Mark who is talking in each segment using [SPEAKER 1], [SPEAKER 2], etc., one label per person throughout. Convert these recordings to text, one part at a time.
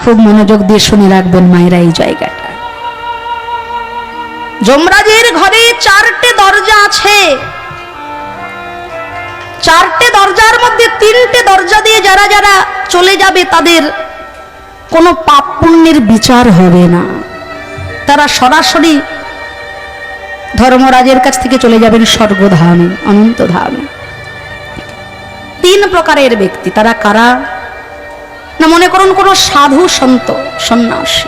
[SPEAKER 1] খুব মনোযোগ দিয়ে শুনে রাখবেন মায়েরা এই জায়গাটা। যমরাজের ঘরে 4টে দরজা আছে। 4টে দরজার মধ্যে 3টে দরজা দিয়ে যারা যারা চলে যাবে তাদের কোনো পাপ পুণ্যের বিচার হবে না। তারা সরাসরি ধর্মরাজের কাছ থেকে চলে যাবেন স্বর্গধামে, অনন্ত ধামে। 3 প্রকারের ব্যক্তি। তারা কারা? না, মনে করুন কোনো সাধু সন্ত সন্ন্যাসী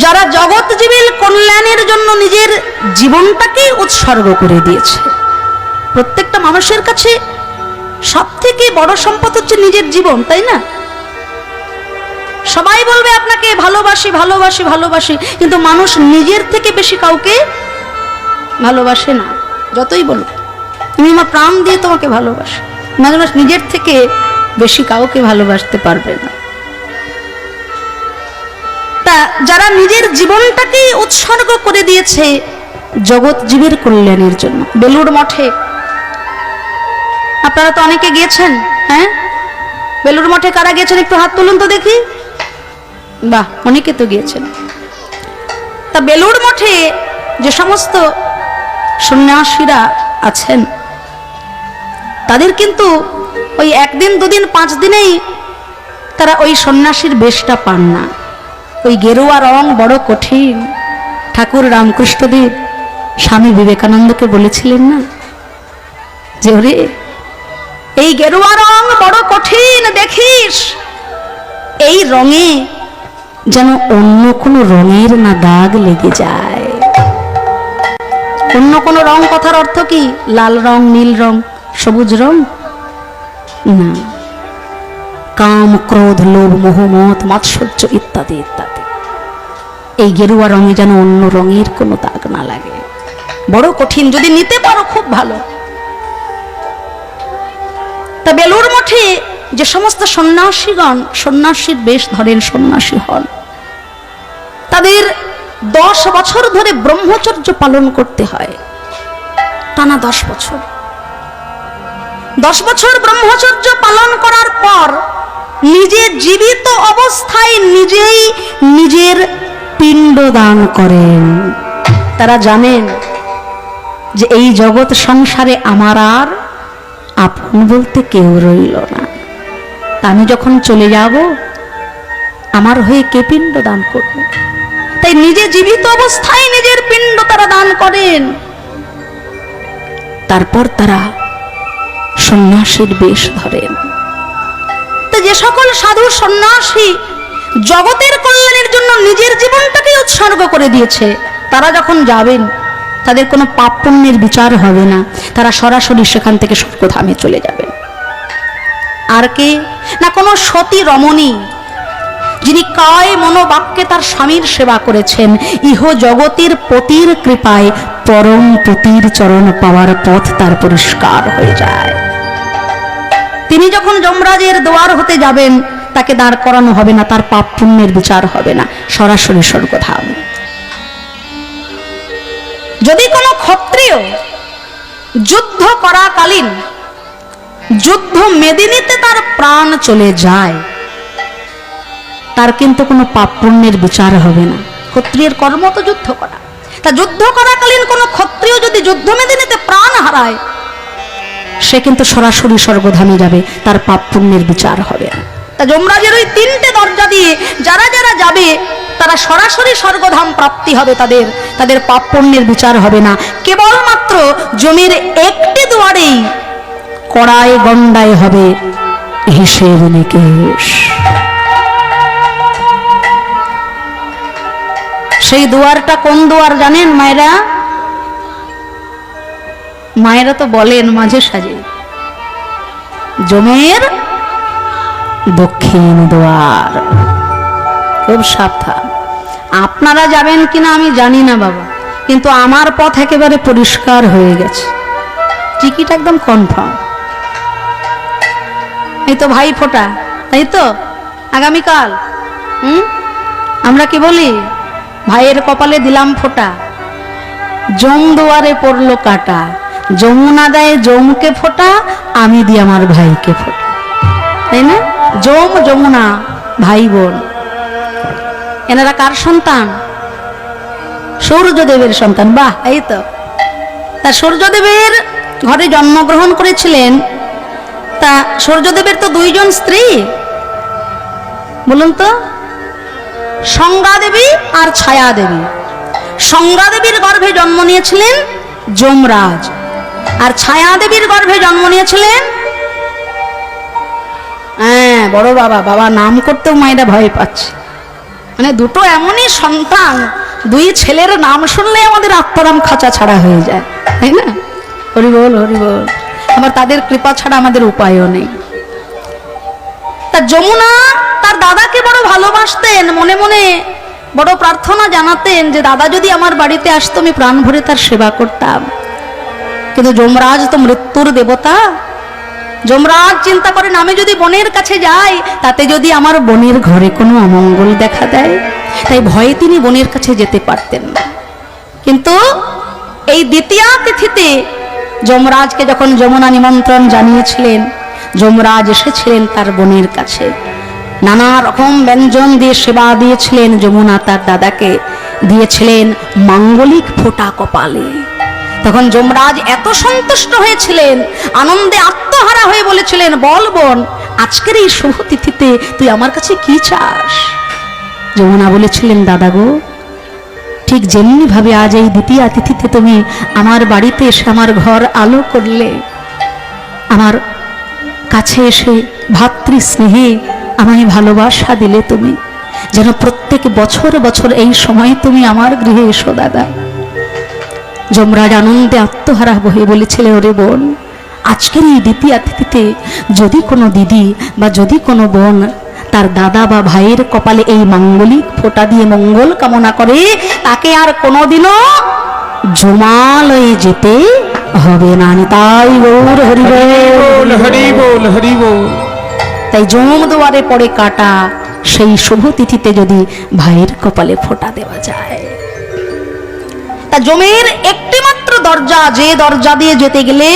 [SPEAKER 1] যারা জগৎজীবীর কল্যাণের জন্য নিজের জীবনটাকে উৎসর্গ করে দিয়েছে। প্রত্যেকটা মানুষের কাছে সবথেকে বড় সম্পদ হচ্ছে নিজের জীবন, তাই না? সবাই বলবে আপনাকে ভালোবাসি ভালোবাসি ভালোবাসি, কিন্তু মানুষ নিজের থেকে বেশি কাউকে ভালোবাসে না। যতই বলো তুমি আমার প্রাণ দিয়ে তোমাকে ভালোবাসি, মানুষ নিজের থেকে বেশি কাউকে ভালোবাসতে পারবে না। তা যারা নিজের জীবনটাকে উৎসর্গ করে দিয়েছে জগৎ জীবের কল্যাণের জন্য। বেলুড় মঠে আপনারা তো অনেকে গিয়েছেন, হ্যাঁ? বেলুড় মঠে কারা গিয়েছেন একটু হাত তুলুন তো দেখি। বাহ, অনেকে তো গিয়েছেন। তা বেলুড় মঠে যে সমস্ত সন্ন্যাসীরা আছেন তাদের কিন্তু ওই 1 দিন 2 দিন 5 দিনেই তারা ওই সন্ন্যাসীর বেশটা পান না। ওই গেরুয়া রং বড় কঠিন। ঠাকুর রামকৃষ্ণদেব স্বামী বিবেকানন্দকে বলেছিলেন না যে ওরে এই গেরুয়া রং বড় কঠিন, দেখিস এই রঙে যেন অন্য কোনো রঙের না দাগ লেগে যায়। অন্য কোনো রং কথার অর্থ কি? লাল রং, নীল রং, সবুজ রং না। কাম, ক্রোধ, লোভ, মোহ, মদ, মাৎসর্য ইত্যাদি ইত্যাদি। এই গেরুয়া রঙে যেন অন্য রঙের কোনো দাগ না লাগে। বড় কঠিন, যদি নিতে পারো খুব ভালো। তা বেলুড় মঠে যে সমস্ত সন্ন্যাসীগণ সন্ন্যাসীর বেশ ধরেন, সন্ন্যাসী হন, তাদের 10 বছর ধরে ব্রহ্মচর্য পালন করতে হয়। টানা 10 বছর। 10 বছর ব্রহ্মচর্য পালন করার পর নিজে জীবিত অবস্থায় নিজেই নিজের পিণ্ড দান করেন। তারা জানেন যে এই জগৎ সংসারে আমার আর আপন বলতে কেউ রইল না। আমি যখন চলে যাব আমার হয়ে কে পিণ্ড দান করবে? তাই নিজে জীবিত অবস্থায় নিজের পিণ্ড তারা দান করেন। তারপর তারা সন্ন্যাসীর বেশ ধরেন। তো যে সকল সাধু সন্ন্যাসী জগতের কল্যাণের জন্য নিজের জীবনটাকে উৎসর্গ করে দিয়েছে, তারা যখন যাবেন তাদের কোনো পাপ পুণ্যের বিচার হবে না। তারা সরাসরি সেখান থেকে স্বর্গধামে চলে যাবেন। আর কে? না কোনো সতী রমণী যিনি কায় মনোবাক্যে তার স্বামীর সেবা করেছেন, ইহ জগতের পতির কৃপায় পরম পতির চরণ পাওয়ার পথ তার পরিষ্কার হয়ে যায়। তিনি যখন যমরাজের দ্বার হতে যাবেন তাকে দাঁড় করানো হবে না, তার পাপ পুণ্যের বিচার হবে না, সরাসরি স্বর্গধাম। যদি কোনো ক্ষত্রিয় যুদ্ধ করাকালীন যুদ্ধ মেদিনীতে তার প্রাণ চলে যায়, তার কিন্তু কোনো পাপ পুণ্যের বিচার হবে না। ক্ষত্রিয়ের কর্ম তো যুদ্ধ করা। তা যুদ্ধ করাকালীন কোনো ক্ষত্রিয় যদি যুদ্ধ মেদিনীতে প্রাণ হারায়, সে কিন্তু সরাসরি স্বর্গধামে যাবে, তার পাপ পুণ্যের বিচার হবে না। তা যমরাজের ওই 3টে দরজা দিয়ে যারা যারা যাবে তারা সরাসরি স্বর্গধাম প্রাপ্তি হবে, তাদের পাপ পুণ্যের বিচার হবে না। কেবলমাত্র জমির একটি দুয়ারেই কড়ায় গন্ডায় হবে হিসেব নিকেশ। সেই দুয়ারটা কোন দুয়ার জানেন মায়েরা? মায়েরা তো বলেন মাঝে সাঝে, জমের দক্ষিণ দুয়ার। খুব সাবধান। আপনারা যাবেন কিনা আমি জানি না বাবা, কিন্তু আমার পথ একেবারে পরিষ্কার হয়ে গেছে, টিকিট একদম কনফার্ম। এই তো ভাই ফোঁটা, তাই তো আগামীকাল। আমরা কি বলি? ভাইয়ের কপালে দিলাম ফোঁটা, জম দুয়ারে পড়লো কাটা, যমুনা দেয় জমকে ফোঁটা, আমি দিই আমার ভাইকে ফোঁটা, তাই না? যমুনা ভাই বোন। এনারা কার সন্তান? সূর্যদেবের সন্তান। বাহ, এই তো। তা সূর্যদেবের ঘরে জন্মগ্রহণ করেছিলেন। তা সূর্যদেবের তো দুইজন স্ত্রী, বলুন তো, সংজ্ঞা দেবী আর ছায়া দেবী। সংজ্ঞা দেবীর গর্ভে জন্ম নিয়েছিলেন যমরাজ, আর ছায়া দেবীর গর্ভে জন্ম নিয়েছিলেন, হ্যাঁ, বড় বাবা। বাবা নাম করতেও মায়েরা ভয় পাচ্ছে। মানে দুটো এমনই সন্তান, দুই ছেলের নাম শুনলে আমাদের আত্মারাম খাঁচা ছাড়া হয়ে যায়, তাই না? হরি বল, হরি বল। আবার তাদের কৃপা ছাড়া আমাদের উপায়ও নেই। তা যমুনা তার দাদাকে বড় ভালোবাসতেন, মনে মনে বড় প্রার্থনা জানাতেন যে দাদা যদি আমার বাড়িতে আসতো আমি প্রাণ ভরে তার সেবা করতাম। কিন্তু যমরাজ তো মৃত্যুর দেবতা। যমরাজ চিন্তা করেন আমি যদি বোনের কাছে যাই তাতে যদি আমার বোনের ঘরে কোনো অমঙ্গল দেখা দেয়, তাই ভয়ে তিনি বোনের কাছে যেতে পারতেন না। কিন্তু এই দ্বিতীয়া তিথিতে যমরাজকে যখন যমুনা নিমন্ত্রণ জানিয়েছিলেন, যমরাজ এসেছিলেন তার বোনের কাছে, নানা রকম ব্যঞ্জন দিয়ে সেবা দিয়েছিলেন। যমুনা তার দাদাকে দিয়েছিলেন মাঙ্গলিক ফোঁটা কপালে। তখন যমরাজ এত সন্তুষ্ট হয়েছিলেন, আনন্দে আত্মহারা হয়ে বলেছিলেন, বল বোন, আজকের এই শুভ তিথিতে তুই আমার কাছে কি চাস? যমুনা বলেছিলেন, দাদা গো, ঠিক যেমনি ভাবে আজ এই দ্বিতীয়া তিথিতে তুমি আমার বাড়িতে এসে আমার ঘর আলো করলে, আমার কাছে এসে ভাতৃ স্নেহে আমায় ভালোবাসা দিলে তুমি, যেন প্রত্যেক বছর বছর এই সময় তুমি আমার গৃহে এসো দাদা। যমরাজ আনন্দে আত্মহারা হয়ে বলেছিলেন, ওরে বোন, আজকের এই দ্বিতীয়া তিথিতে যদি কোনো দিদি বা যদি কোনো বোন তার দাদা বা ভাইয়ের কপালে এই মাঙ্গলিক ফোঁটা দিয়ে মঙ্গল কামনা করে, তাকে আর কোনোদিনও জমালয়ে যেতে হবে না। তাই গৌর হরি বল, হরি বল, হরি বল। তাই জম দুয়ারে পড়ে কাটা, সেই শুভ তিথিতে যদি ভাইয়ের কপালে ফোঁটা দেওয়া যায়। তা জমের একটি মাত্র দরজা, যে দরজা দিয়ে যেতে গেলে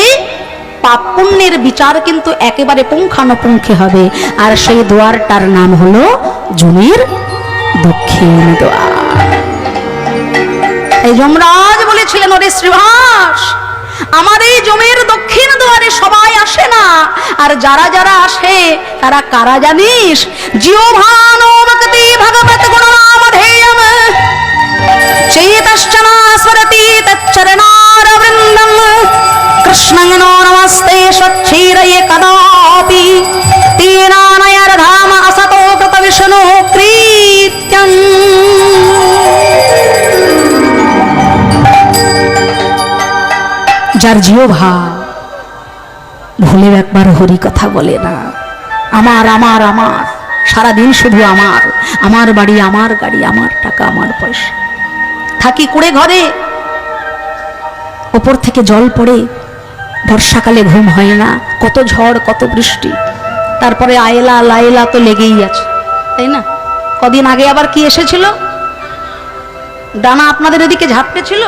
[SPEAKER 1] পাপ পুণ্যের বিচার কিন্তু একেবারে পুঙ্খানুপুঙ্খে হবে, আর সেই দুয়ারটার নাম হলো জমের দক্ষিণ দ্বার। এই যমরাজ বলেছিলেন, ওরে শ্রীবাস, আমার এই জমের দক্ষিণ দুয়ারে সবাই আসে না, আর যারা যারা আসে তারা কারা জানিস? জিহ্বানো ভক্তি ভগবত গুণনামধেয়ম চৈতশ্চনা স্মরতি তচ্চরণারবৃন্দম কৃষ্ণং নো নমস্তে স্বচ্ছীরয়ে কদাপি তেনানয়রধাম আসতো কৃত বিষ্ণু কৃত্যং। যার জিহ্বা ভুলেও একবার হরি কথা বলে না, আমার আমার আমার, সারাদিন শুধু আমার, আমার বাড়ি, আমার গাড়ি, আমার টাকা, আমার পয়সা, থাকি কুড়ে ঘরে, ওপর থেকে জল পড়ে, বর্ষাকালে ঘুম হয় না, কত ঝড় কত বৃষ্টি, তারপরে আয়লা লায়লা তো লেগেই আছে, তাই না? কদিন আগে আবার কি এসেছিল? ডানা আপনাদের এদিকে ঝাপটে ছিল।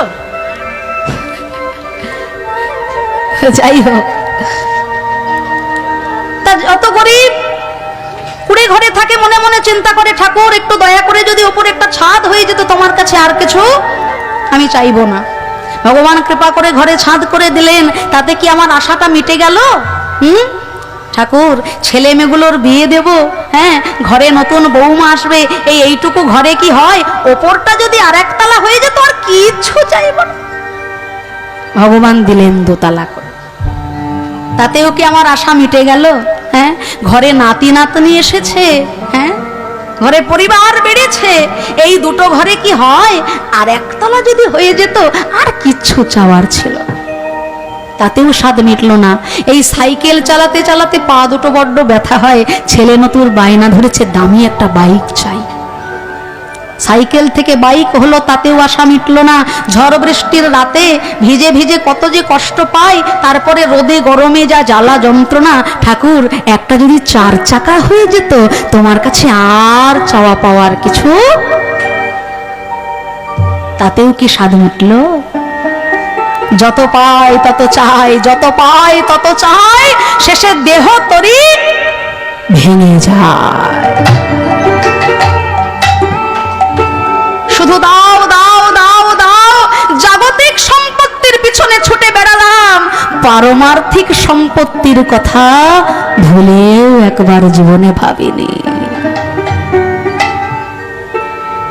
[SPEAKER 1] যাই হোক, তা অত গরিব কুড়ে ঘরে থাকে, মনে মনে চিন্তা করে, ঠাকুর একটু দয়া করে যদি ওপরে একটা ছাদ হয়ে যেত, তোমার কাছে আর কিছু আমি চাইবো না। ভগবান কৃপা করে ঘরে ছাদ করে দিলেন, তাতে কি আমার আশাটা মিটে গেল? ঠাকুর ছেলে মেয়েগুলোর বিয়ে দেব, হ্যাঁ, ঘরে নতুন বৌমা আসবে, এইটুকু ঘরে কি হয়? ওপরটা যদি আর একতলা হয়ে যেত, আর কিচ্ছু চাইব না। ভগবান দিলেন দোতলা করে, তাতেও কি আমার আশা মিটে গেল? হ্যাঁ, ঘরে নাতি নাতনি এসেছে, হ্যাঁ, ঘরে পরিবার বেড়েছে, এই দুটো ঘরে কি হয়? আর একতলা যদি হয়ে যেত, আর কিচ্ছু চাওয়ার ছিল না। তাতেও স্বাদ মিটল না। এই সাইকেল চালাতে চালাতে পা দুটো বড্ড ব্যথা হয়, ছেলে নতুন বায়না ধরেছে দামি একটা বাইক চাই। সাইকেল থেকে বাইক হলো, তাতেও আশা মিটল না। ঝড় বৃষ্টির রাতে ভিজে ভিজে কত যে কষ্ট পায়, তারপরে রোদে গরমে যা জ্বালা যন্ত্রণা। ঠাকুর একটা যদি 4 চাকা হয়ে যেত, তোমার কাছে আর চাওয়া পাওয়ার কিছু, তাতেও কি স্বাদ মিটল? যত পায় তত চাই, যত পায় তত চাই, শেষে দেহ তরি ভেঙে যায়। শুধু দাও দাও দাও দাও, জাগতিক সম্পত্তির পিছনে ছুটে বেড়ালাম, পারমার্থিক সম্পত্তির কথা ভুলেও একবার জীবনে ভাবিনি।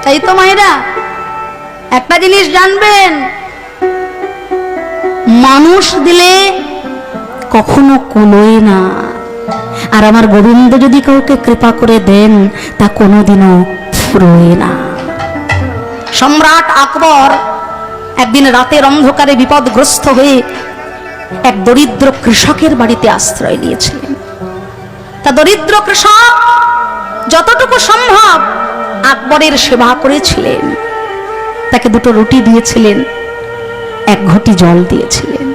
[SPEAKER 1] তাই তো মায়েরা, একটা জিনিস জানবেন, মানুষ দিলে কখনো কুলোয় না, আর আমার গোবিন্দ যদি কাউকে কৃপা করে দেন তা কোনোদিনও ফুরোয় না। সম্রাট আকবর একদিন রাতের অন্ধকারে বিপদগ্রস্ত হয়ে এক দরিদ্র কৃষকের বাড়িতে আশ্রয় নিয়েছিলেন। তা দরিদ্র কৃষক যতটুকু সম্ভব আকবরের সেবা করেছিলেন। তাকে দুটো রুটি দিয়েছিলেন, এক ঘটি জল দিয়েছিলেন।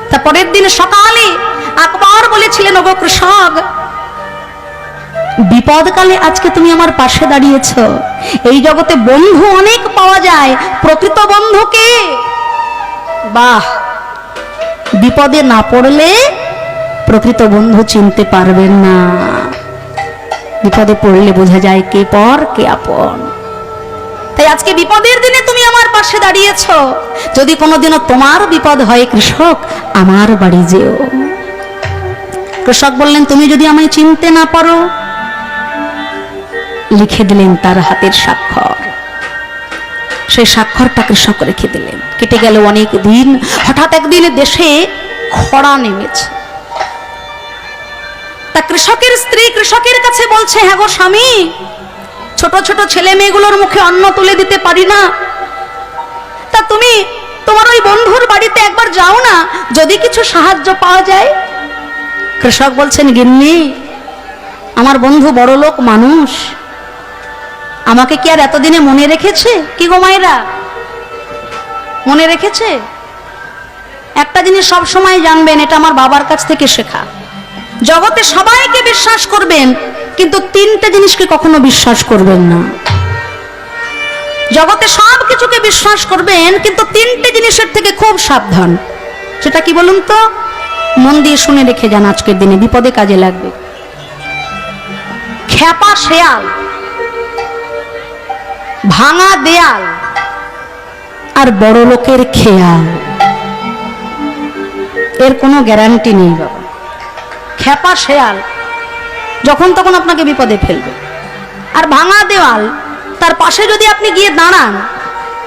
[SPEAKER 1] তা পরের দিন সকালে আকবর বলেছিলেন, ওগো কৃষক, বিপদকালে আজকে তুমি আমার পাশে দাঁড়িয়েছ। এই জগতে বন্ধু অনেক পাওয়া যায়, প্রকৃত বন্ধুকে বাহ, বিপদে না পড়লে প্রকৃত বন্ধু চিনতে পারবেন না। বিপদে পড়লে বোঝা যায় কে পর কে আপন। তাই আজকে বিপদের দিনে তুমি আমার পাশে দাঁড়িয়েছ, যদি কোনোদিনও তোমার বিপদ হয় কৃষক, আমার বাড়ি যেও। কৃষক বললেন, তুমি যদি আমায় চিনতে না পারো, লিখে দিলেন তার হাতের স্বাক্ষর। সেই স্বাক্ষরটা কৃষক রেখে দিলেন। কেটে গেল অনেক দিন। হঠাৎ একদিন দেশে খরা নেমেছে। তা কৃষকের স্ত্রী কৃষকের কাছে বলছে, হ্যাঁ গো স্বামী, ছোট ছোট ছেলে মেয়েগুলোর মুখে অন্ন তুলে দিতে পারি না, তা তুমি তোমার ওই বন্ধুর বাড়িতে একবার যাও না, যদি কিছু সাহায্য পাওয়া যায়। কৃষক বলছেন, গিন্নি, আমার বন্ধু বড়লোক মানুষ, আমাকে কি আর এতদিনে মনে রেখেছে? কি গো মায়েরা, মনে রেখেছে? একটা জিনিস সব সময় জানবেন, এটা আমার বাবার কাছ থেকে শেখা, জগতে সবাইকে বিশ্বাস করবেন, কিন্তু তিনটে জিনিসকে কখনো বিশ্বাস করবেন না। জগতে সব কিছুকে বিশ্বাস করবেন, কিন্তু তিনটে জিনিসের থেকে খুব সাবধান। সেটা কি বলুন তো? মন দিয়ে শুনে রেখে যান, আজকের দিনে বিপদে কাজে লাগবে। খ্যাপা শেয়াল, ভাঙা দেয়াল, আর বড় লোকের খেয়াল। এর কোনো গ্যারান্টি নেই বাবা। খ্যাপা শেয়াল যখন তখন আপনাকে বিপদে ফেলবে, আর ভাঙা দেওয়াল, তার পাশে যদি আপনি গিয়ে দাঁড়ান,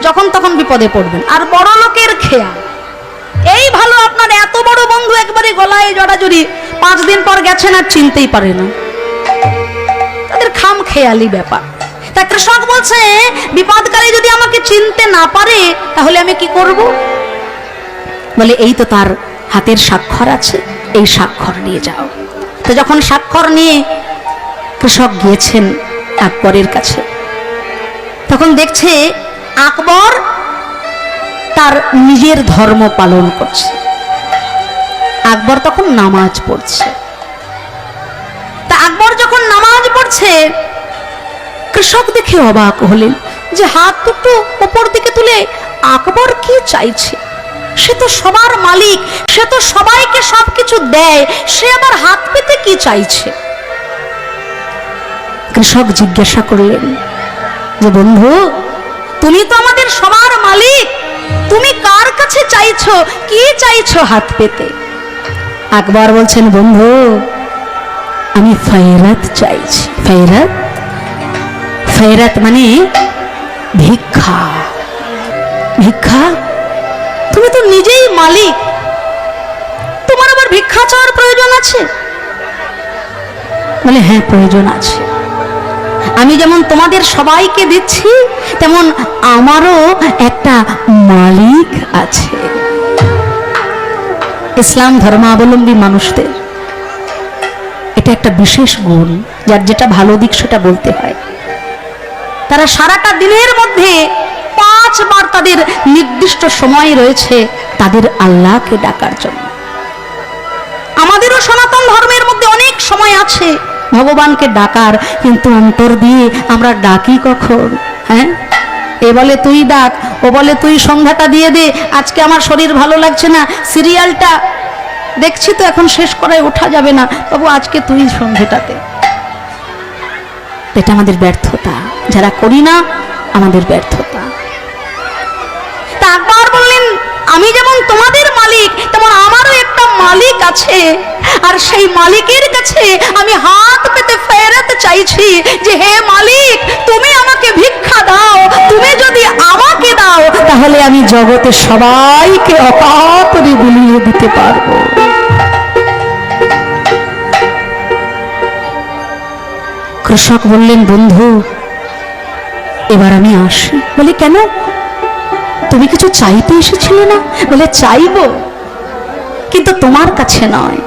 [SPEAKER 1] যখন তখন বিপদে পড়বেন। আর বড় লোকের খেয়াল, এই ভালো আপনার এত বড় বন্ধু একবারে গলায় জড়াজড়ি, 5 দিন পর গেছেন আর চিনতেই পারে না, তাদের খাম খেয়ালি ব্যাপার। তা কৃষক বলছে, বিপদকালে যদি আমাকে চিনতে না পারে তাহলে আমি কি করব? বলে, এই তো তার হাতের স্বাক্ষর আছে, এই স্বাক্ষর নিয়ে যাও। তো যখন স্বাক্ষর নিয়ে কৃষক গিয়েছেন আকবরের কাছে, তখন দেখছে আকবর তার নিজের ধর্ম পালন করছে। আকবর তখন নামাজ পড়ছে। তা আকবর যখন নামাজ পড়ছে, কৃষক দেখে অবাক হলেন যে হাত দুটো উপর দিকে তুলে আকবর কি চাইছে? সে তো সবার মালিক, সে তো সবাইকে সবকিছু দেয়, সে আবার হাত পেতে কি চাইছে? কৃষক জিজ্ঞাসা করলেন যে, বন্ধু, তুমি তো আমাদের সবার মালিক, তুমি কার কাছে চাইছো, কি চাইছো হাত পেতে? আকবর বলছেন, বন্ধু, আমি ফয়রাত চাইছি। ফয়রাত, ফয়রাত মানে ভিক্ষা। ভিক্ষা? তুমি তো নিজেই মালিক, তোমার আবার ভিক্ষা চাওয়ার প্রয়োজন আছে? বলে, হ্যাঁ প্রয়োজন আছে। আমি যেমন তোমাদের সবাইকে দিচ্ছি, তেমন আমারও একটা মালিক আছে। ইসলাম ধর্মাবলম্বী মানুষদের এটা একটা বিশেষ গুণ, যার যেটা ভালো দিক সেটা বলতে হয়। তারা সারাটা দিনের মধ্যে 5 বার তাদের নির্দিষ্ট সময় রয়েছে তাদের আল্লাহকে ডাকার জন্য। আমাদেরও সনাতন ধর্মের মধ্যে অনেক সময় আছে ভগবানকে ডাকার, কিন্তু অন্তর দিয়ে আমরা ডাকি কখন? হ্যাঁ, এ বলে তুই ডাক, ও বলে তুই সন্ধ্যাটা দিয়ে দে, আজকে আমার শরীর ভালো লাগছে না, সিরিয়ালটা দেখছি তো এখন শেষ করায় ওঠা যাবে না, তবু আজকে তুই সন্ধ্যাটাতে। এটা আমাদের ব্যর্থতা। যারা করি না আমাদের ব্যর্থতা। তা আকবর বললেন, আমি যেমন তোমাদের মালিক তেমন আমারও একটা মালিক আছে, আর সেই মালিকের কাছে আমি হাত পেতে ফেরত চাইছি যে হে মালিক, তুমি আমাকে ভিক্ষা দাও, তুমি যদি আমাকে দাও তাহলে আমি জগতে সবাইকে অকাতরে বিলিয়ে দিতে পারবো। কৃষক বললেন, বন্ধু এবার আমি আসি। বলে কেন, তুমি কিছু চাইতে এসেছিলে না? বলে চাইবো, কিন্তু তোমার কাছে নয়।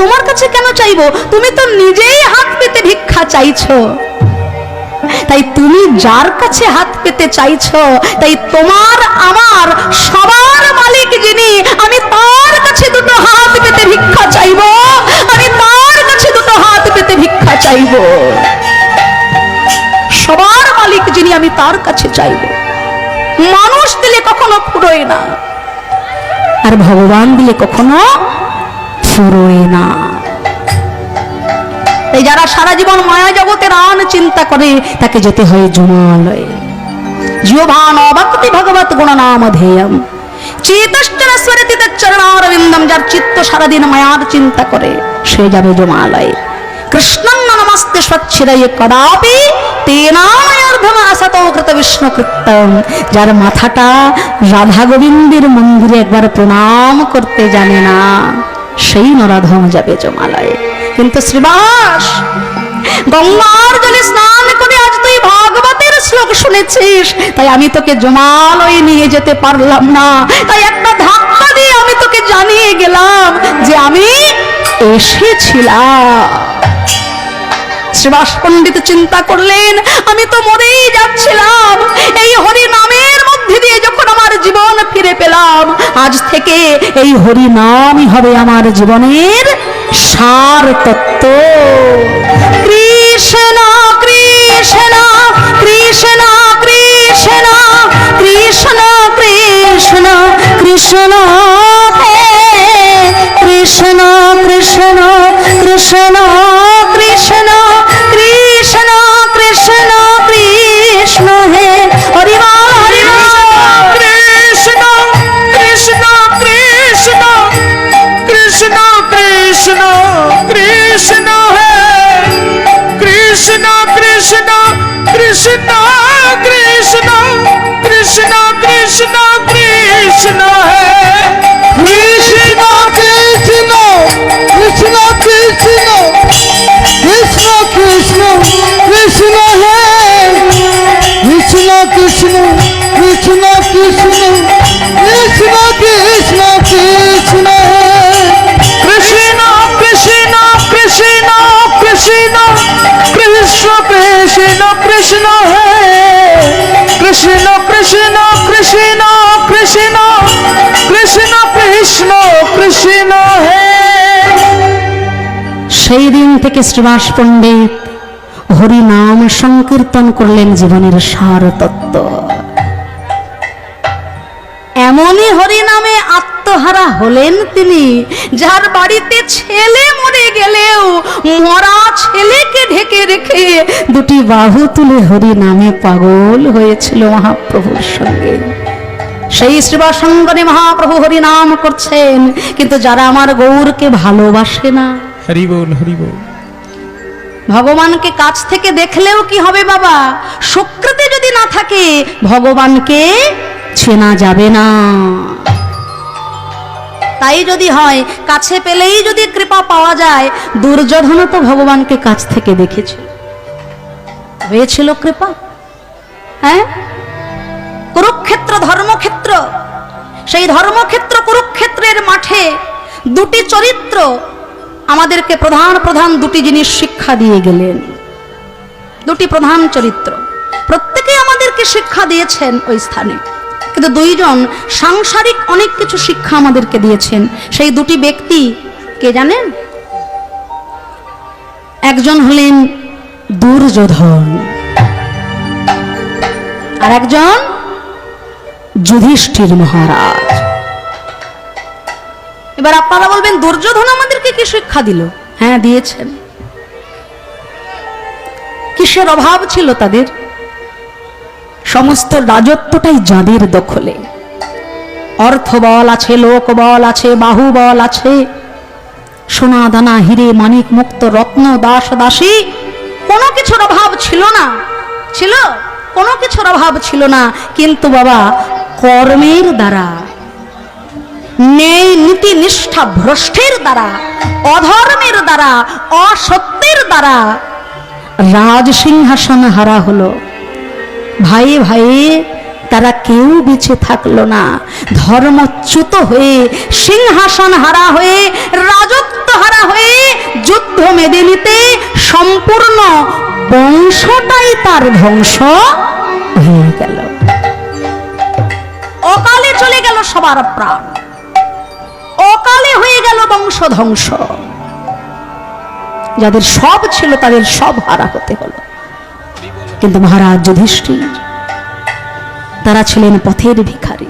[SPEAKER 1] তোমার কাছে কেন চাইবো? তুমি তো নিজেই হাত পেতে ভিক্ষা চাইছো, তাই তুমি যার কাছে হাত পেতে চাইছো, তাই তোমার আমার সবার মালিক যিনি, আমি তার কাছে দুটো হাত পেতে ভিক্ষা চাইবো, আমি তার কাছে দুটো হাত পেতে ভিক্ষা চাইবো। সবার মালিক যিনি, আমি তার কাছে চাইবো। মানুষ দিলে কখনো ফুরোয় না, আর ভগবান দিলে কখনো ফুরোয় না। তাই যারা সারা জীবন মায়া জগতের আন চিন্তা করে তাকে যেতে হয় জমালয়ে। জিহ্বান অভক্তি ভগবত গুণ নাম ধেয়ম চেতশ্চর স্মরতি তচ্চরণারবিন্দম। যার চিত্ত সারাদিন মায়ার চিন্তা করে সে যাবে জমালয়ে। কৃষ্ণং নমস্তে স্বচ্ছিরায় কদাপি তেনায়র্ধম আসতো কৃত বিষ্ণু কৃত্যম। যার মাথাটা রাধা গোবিন্দের মন্দিরে একবার প্রণাম করতে জানে না, সেই নরাধম যাবে জমালয়ে। কিন্তু শ্রীবাস, গঙ্গার জলে স্নান করে আজ তুই ভাগবতের শ্লোক শুনেছিস, তাই আমি তোকে জমালয়ে নিয়ে যেতে পারলাম না। তাই একটা ধাক্কা দিয়ে আমি তোকে জানিয়ে গেলাম যে আমি এসেছিলাম। শ্রীবাস পণ্ডিত চিন্তা করলেন, আমি তো মরেই যাচ্ছিলাম, এই হরি নামের মধ্যে দিয়ে যখন আমার জীবন ফিরে পেলাম, আজ থেকে এই হরি নামই হবে আমার জীবনের সার তত্ত্ব। কৃষ্ণ কৃষ্ণ কৃষ্ণ কৃষ্ণ কৃষ্ণ কৃষ্ণ কৃষ্ণ হে কৃষ্ণ কৃষ্ণ কৃষ্ণ কৃষ্ণ কৃষ্ণ কৃষ্ণ কৃষ্ণ হে হরি বল হরি বল।
[SPEAKER 2] কৃষ্ণ কৃষ্ণ কৃষ্ণ কৃষ্ণ কৃষ্ণ কৃষ্ণ হে কৃষ্ণ কৃষ্ণ কৃষ্ণ কৃষ্ণ কৃষ্ণ কৃষ্ণ কৃষ্ণ হে
[SPEAKER 3] কৃষ্ণ কৃষ্ণ কৃষ্ণ কৃষ্ণ কৃষ্ণ কৃষ্ণ কৃষ্ণ হে কৃষ্ণ কৃষ্ণ কৃষ্ণ কৃষ্ণ কৃষ্ণ কৃষ্ণ কৃষ্ণ হে
[SPEAKER 2] কৃষ্ণ কৃষ্ণ কৃষ্ণ কৃষ্ণ কৃষ্ণ কৃষ্ণ কৃষ্ণ হে কৃষ্ণ কৃষ্ণ কৃষ্ণ কৃষ্ণ কৃষ্ণ কৃষ্ণ কৃষ্ণ হে।
[SPEAKER 1] সেই দিন থেকে শ্রীবাস পণ্ডিত হরি নাম সংকীর্তন করলেন জীবনের সার তত্ত্ব। এমনই হরি নামে আত্মহারা হলেন তিনি, যার বাড়িতে ছেলে মরে গেলেও মরা ছেলেকে ঢেকে রেখে দুটি বাহু তুলে হরি নামে পাগল হয়েছিল মহাপ্রভুর সঙ্গে। সেই শ্রীবাসঙ্গনে মহাপ্রভু হরি নাম করছেন, কিন্তু যারা আমার গৌরকে ভালোবাসে না,
[SPEAKER 2] হরি বল হরি বল।
[SPEAKER 1] ভগবানকে কাছ থেকে দেখলেও কি হবে বাবা, সুকৃতি যদি না থাকে ভগবানকে চেনা যাবে না। তাই যদি হয়, কাছে পেলেই যদি কৃপা পাওয়া যায়, দুর্যোধন তো ভগবানকে কাছ থেকে দেখেছে, হয়েছিল কৃপা। হ্যাঁ, কুরুক্ষেত্র ধর্মক্ষেত্র, সেই ধর্মক্ষেত্র কুরুক্ষেত্রের মাঠে দুটি চরিত্র আমাদেরকে প্রধান প্রধান দুটি জিনিস শিক্ষা দিয়ে গেলেন। দুটি প্রধান চরিত্র প্রত্যেকেই আমাদেরকে শিক্ষা দিয়েছেন ওই স্থানে, কিন্তু দুইজন সাংসারিক অনেক কিছু শিক্ষা আমাদেরকে দিয়েছেন। সেই দুটি ব্যক্তি কে জানেন? একজন হলেন দুর্যোধন, আর একজন যুধিষ্ঠির মহারাজ। এবার আপনারা বলবেন, দুর্যোধন আমাদেরকে কি শিক্ষা দিল? হ্যাঁ, দিয়েছেন। কিসের অভাব ছিল তাদের? সমস্ত রাজত্বটাই যাদের দখলে। অর্থ বল আছে, লোক বল আছে, বাহু বল আছে, সোনা দানা হিরে মানিক মুক্ত রত্ন দাস দাসী, কোনো কিছুর অভাব ছিল না। ছিল? কোনো কিছুর অভাব ছিল না। কিন্তু বাবা কর্মের দ্বারা, ন্যায় নীতি নিষ্ঠা ভ্রষ্টের দ্বারা, অধর্মের দ্বারা, অসত্যের দ্বারা রাজ সিংহাসন হারা হলো। ভাই ভাই তারা কেউ বেঁচে থাকলো না। ধর্মচ্যুত হয়ে, সিংহাসন হারা হয়ে, রাজত্ব হারা হয়ে যুদ্ধ মেদিনীতে সম্পূর্ণ বংশটাই তার ধ্বংস হয়ে গেল। অকালে চলে গেল সবার প্রাণ, অকালে হয়ে গেল বংশ ধ্বংস। যাদের সব ছিল তাদের সব হারা হতে হলো। কিন্তু মহারাজ যুধিষ্ঠির তারা ছিলেন পথের ভিখারি।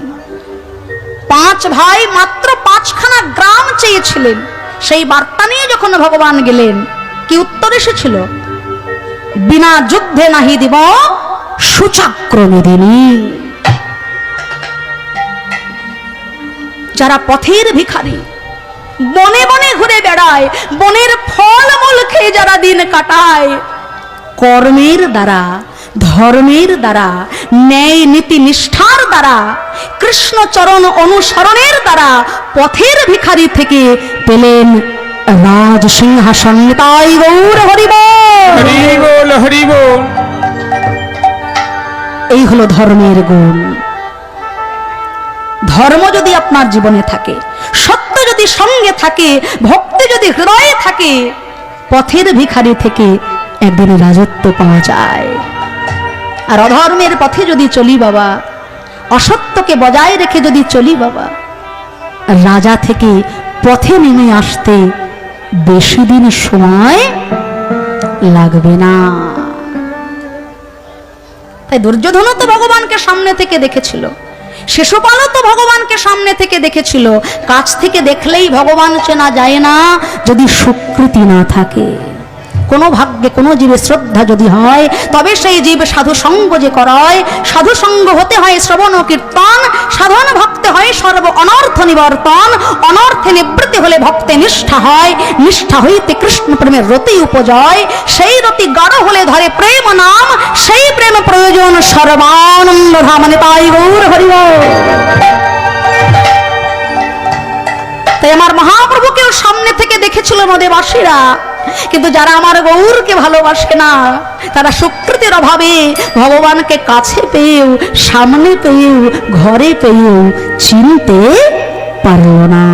[SPEAKER 1] 5 ভাই মাত্র 5খানা গ্রাম চেয়েছিলেন। সেই বার্তা নিয়ে যখন ভগবান গেলেন, কি উত্তর এসেছিল? বিনা যুদ্ধে নাহি দিব সুচক্র মেদিনী। যারা পথের ভিখারি, বনে বনে ঘুরে বেড়ায়, বনের ফল মূল খেয়ে যারা দিন কাটায়, কর্মের দ্বারা, ধর্মের দ্বারা, ন্যায় নীতি নিষ্ঠার দ্বারা, কৃষ্ণ চরণ অনুসরণের দ্বারা পথের ভিখারি থেকে পেলেন রাজ সিংহাসন। তাই গৌর হরি বল,
[SPEAKER 2] হরি বল, হরি বল।
[SPEAKER 1] এই হলো ধর্মের গুণ। ধর্ম যদি আপনার জীবনে থাকে, সত্য যদি সঙ্গে থাকে, ভক্তি যদি হৃদয়ে থাকে, পথের ভিখারি থেকে একদিন রাজত্ব পাওয়া যায়। আর অধর্মের পথে যদি চলি বাবা, অসত্যকে বজায় রেখে যদি চলি বাবা, রাজা থেকে পথে নেমে আসতে বেশি দিন সময় লাগবে না। তাই দুর্যোধনও তো ভগবানকে সামনে থেকে দেখেছিল, শিশুপালও তো ভগবানকে সামনে থেকে দেখেছিল। কাছ থেকে দেখলেই ভগবান চেনা যায় না যদি সুকৃতি না থাকে। কোনো ভাগ্যে কোনো জীবে শ্রদ্ধা যদি হয়, তবে সেই জীব সাধু সঙ্গ যে করায়। সাধু সঙ্গ হতে হয় শ্রবণ ও কীর্তন, সাধন ভক্তে হয় সর্ব অনর্থ নিবর্তন, অনর্থে নিবৃত্তি হলে ভক্তে নিষ্ঠা হয়, নিষ্ঠা হইতে কৃষ্ণ প্রেমের রতি উপজয়, সেই রতি গাঢ় হলে ধরে প্রেম নাম, সেই প্রেম প্রয়োজন সর্বানন্দ ধাম। তাই গৌর হরি বল। তাই আমার মহাপ্রভুকেও সামনে থেকে দেখেছিল নদেবাসীরা, কিন্তু যারা আমার গৌরকে ভালোবাসে না, তারা সুকৃতির অভাবে ভগবানকে কাছে পেয়েও, সামনে পেয়েও, ঘরে পেয়েও চিনতে পারল না।